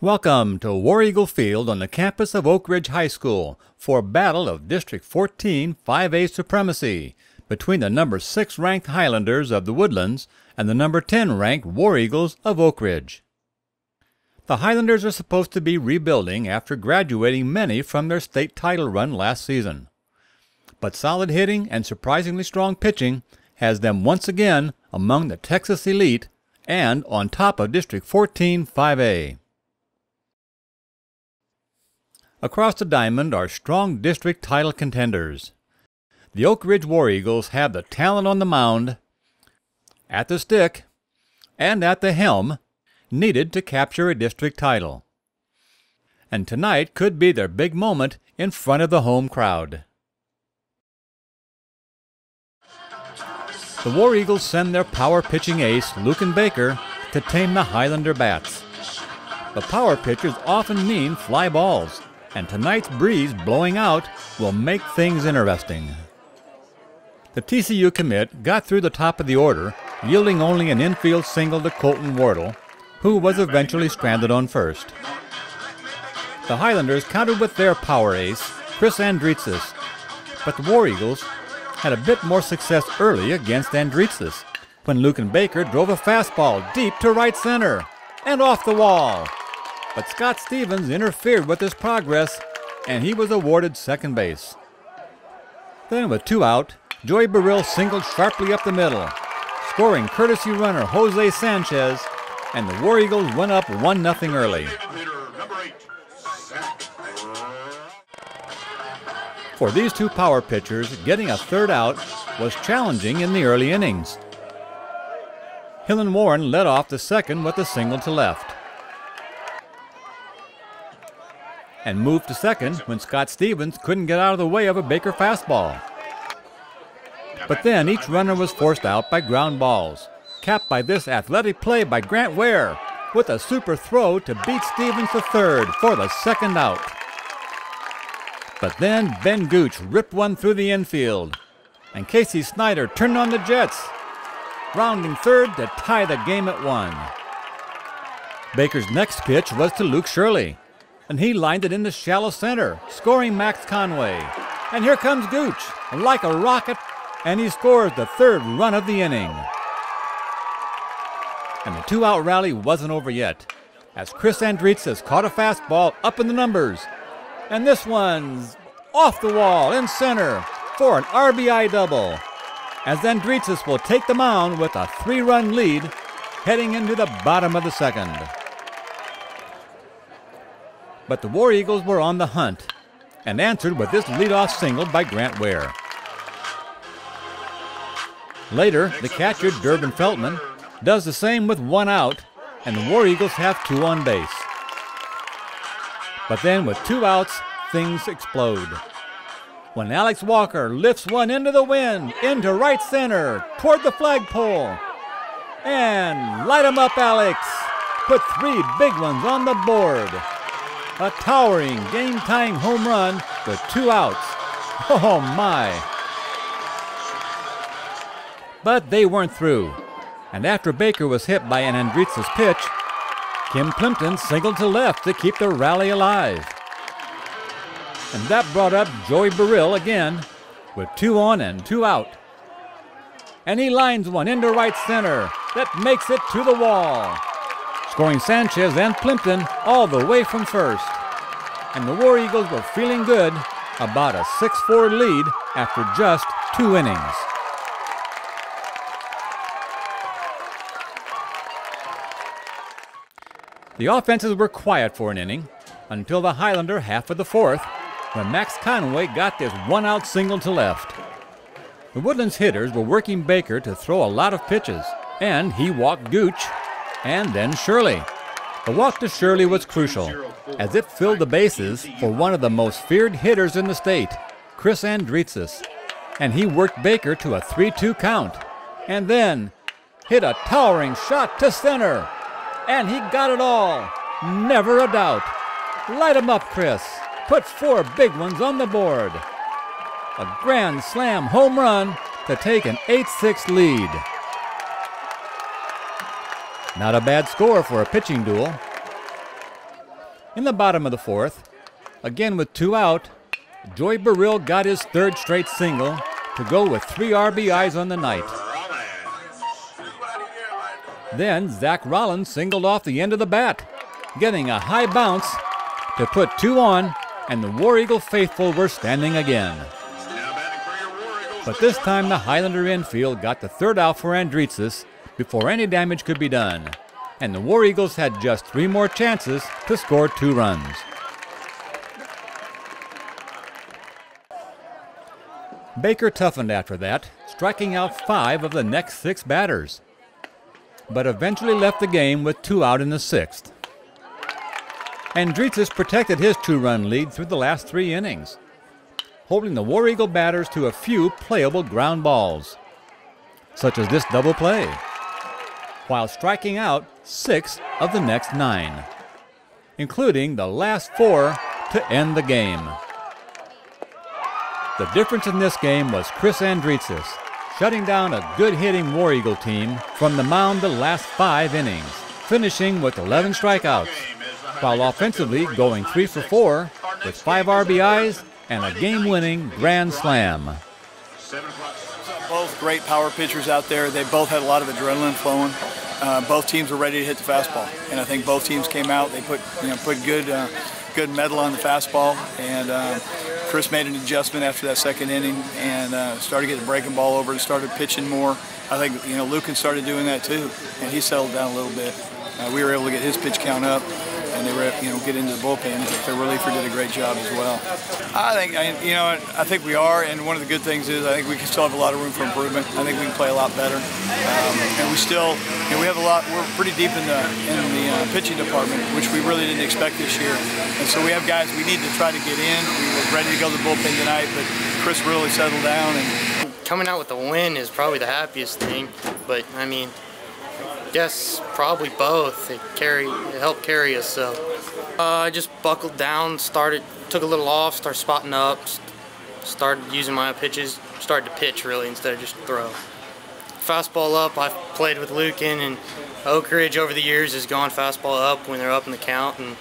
Welcome to War Eagle Field on the campus of Oak Ridge High School for a battle of District 14 5A supremacy between the number 6 ranked Highlanders of the Woodlands and the number 10 ranked War Eagles of Oak Ridge. The Highlanders are supposed to be rebuilding after graduating many from their state title run last season. But solid hitting and surprisingly strong pitching has them once again among the Texas elite and on top of District 14 5A. Across the diamond are strong district title contenders. The Oak Ridge War Eagles have the talent on the mound, at the stick, and at the helm needed to capture a district title. And tonight could be their big moment in front of the home crowd. The War Eagles send their power pitching ace, Luken to tame the Highlander bats. The power pitchers often mean fly balls, and tonight's breeze blowing out will make things interesting. The TCU commit got through the top of the order, yielding only an infield single to Colton Wardle, who was eventually stranded on first. The Highlanders countered with their power ace, Andritsos, but the War Eagles had a bit more success early against Andritsos when Luken drove a fastball deep to right center and off the wall. But Scott Stevens interfered with his progress, and he was awarded second base. Then with 2 out, Joey Burrill singled sharply up the middle, scoring courtesy runner Jose Sanchez, and the War Eagles went up 1-0 early. For these two power pitchers, getting a third out was challenging in the early innings. Hillen Warren led off the second with a single to left, and moved to second when Scott Stevens couldn't get out of the way of a Baker fastball. But then each runner was forced out by ground balls, capped by this athletic play by Grant Ware with a super throw to beat Stevens to third for the second out. But then Ben Gooch ripped one through the infield, and Casey Snyder turned on the Jets, rounding third to tie the game at 1. Baker's next pitch was to Luke Shirley, and he lined it into shallow center, scoring Max Conway. And here comes Gooch, like a rocket, and he scores the third run of the inning. And the 2-out rally wasn't over yet, as Andritsos caught a fastball up in the numbers. And this one's off the wall in center for an RBI double, as Andritsos will take the mound with a 3-run lead heading into the bottom of the second. But the War Eagles were on the hunt and answered with this leadoff single by Grant Ware. Later, the catcher, Durbin Feltman, does the same with 1 out, and the War Eagles have 2 on base. But then with 2 outs, things explode, when Alex Walker lifts one into the wind, into right center, toward the flagpole. And light 'em up, Alex! Put 3 big ones on the board. A towering, game-tying home run with 2 outs. Oh my! But they weren't through, and after Baker was hit by an Andritsos pitch, Kim Plimpton singled to left to keep the rally alive. And that brought up Joey Burrill again with 2 on and 2 out. And he lines one into right center that makes it to the wall, scoring Sanchez and Plimpton all the way from first. And the War Eagles were feeling good about a 6-4 lead after just 2 innings. The offenses were quiet for an inning until the Highlander half of the 4th, when Max Conway got this 1-out single to left. The Woodlands hitters were working Baker to throw a lot of pitches, and he walked Gooch and then Shirley. The walk to Shirley was crucial, as it filled the bases for one of the most feared hitters in the state, Andritsos, and he worked Baker to a 3-2 count, and then hit a towering shot to center, and he got it all, never a doubt. Light 'em up, Chris. Put 4 big ones on the board. A grand slam home run to take an 8-6 lead. Not a bad score for a pitching duel. In the bottom of the fourth, again with 2 out, Joey Burrill got his 3rd straight single to go with 3 RBIs on the night. Then Zach Rollins singled off the end of the bat, getting a high bounce to put 2 on, and the War Eagle faithful were standing again. But this time the Highlander infield got the 3rd out for Andritsos before any damage could be done, and the War Eagles had just 3 more chances to score 2 runs. Baker toughened after that, striking out 5 of the next 6 batters, but eventually left the game with 2 out in the 6th. Andritsos protected his 2-run lead through the last 3 innings, holding the War Eagle batters to a few playable ground balls, such as this double play, while striking out 6 of the next 9, including the last 4 to end the game. The difference in this game was Chris Andritsos shutting down a good-hitting War Eagle team from the mound the last 5 innings, finishing with 11 strikeouts, while offensively going 3 for 4 with 5 RBIs and a game-winning grand slam. Both great power pitchers out there. They both had a lot of adrenaline flowing. Both teams were ready to hit the fastball, and I think both teams came out. They put good metal on the fastball, and Chris made an adjustment after that 2nd inning and started getting the breaking ball over and started pitching more. I think Luken started doing that too, and he settled down a little bit. We were able to get his pitch count up, and they were get into the bullpen. The reliever did a great job as well. I think we are, and one of the good things is I think we can still have a lot of room for improvement. I think we can play a lot better, and we still we have a lot. We're pretty deep in the pitching department, which we really didn't expect this year. And so we have guys we need to try to get in. We were ready to go to the bullpen tonight, but Chris really settled down. And coming out with the win is probably the happiest thing, but I mean, I guess probably both. It helped carry us. So I just buckled down, took a little off, started spotting up, started using my pitches, started to pitch really instead of just throw. Fastball up, I've played with Luken and Oak Ridge over the years has gone fastball up when they're up in the count, and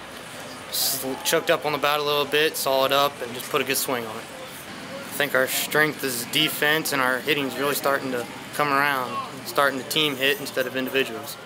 choked up on the bat a little bit, saw it up, and just put a good swing on it. I think our strength is defense, and our hitting's really starting to come around, starting to team hit instead of individuals.